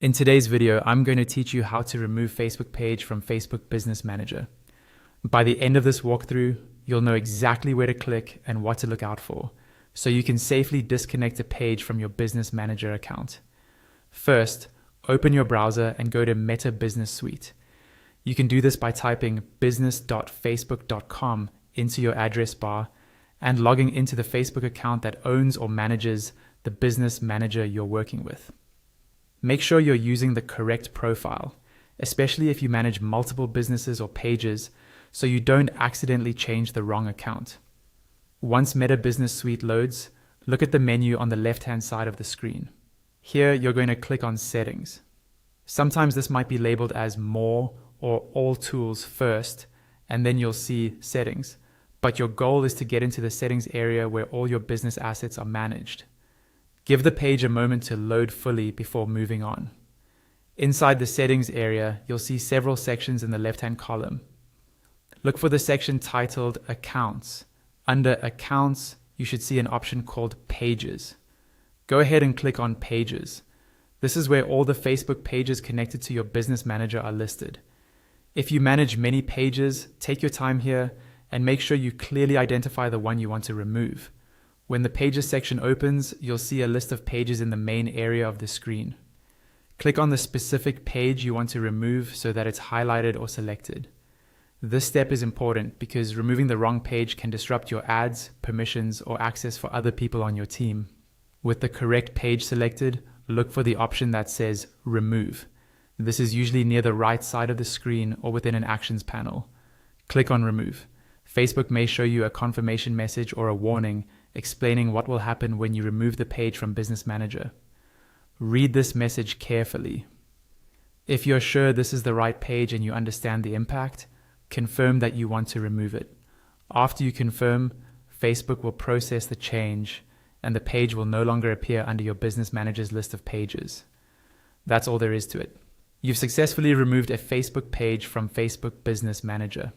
In today's video, I'm going to teach you how to remove Facebook page from Facebook Business Manager. By the end of this walkthrough, you'll know exactly where to click and what to look out for, so you can safely disconnect a page from your Business Manager account. First, open your browser and go to Meta Business Suite. You can do this by typing business.facebook.com into your address bar and logging into the Facebook account that owns or manages the business manager you're working with. Make sure you're using the correct profile, especially if you manage multiple businesses or pages, so you don't accidentally change the wrong account. Once Meta Business Suite loads, look at the menu on the left-hand side of the screen. Here, you're going to click on Settings. Sometimes this might be labeled as More or All Tools first, and then you'll see Settings. But your goal is to get into the settings area where all your business assets are managed. Give the page a moment to load fully before moving on. Inside the settings area, you'll see several sections in the left-hand column. Look for the section titled Accounts. Under Accounts, you should see an option called Pages. Go ahead and click on Pages. This is where all the Facebook pages connected to your business manager are listed. If you manage many pages, take your time here and make sure you clearly identify the one you want to remove. When the Pages section opens, you'll see a list of pages in the main area of the screen. Click on the specific page you want to remove so that it's highlighted or selected. This step is important because removing the wrong page can disrupt your ads, permissions, or access for other people on your team. With the correct page selected, look for the option that says Remove. This is usually near the right side of the screen or within an Actions panel. Click on Remove. Facebook may show you a confirmation message or a warning explaining what will happen when you remove the page from Business Manager. Read this message carefully. If you're sure this is the right page and you understand the impact, confirm that you want to remove it. After you confirm, Facebook will process the change and the page will no longer appear under your Business Manager's list of pages. That's all there is to it. You've successfully removed a Facebook page from Facebook Business Manager.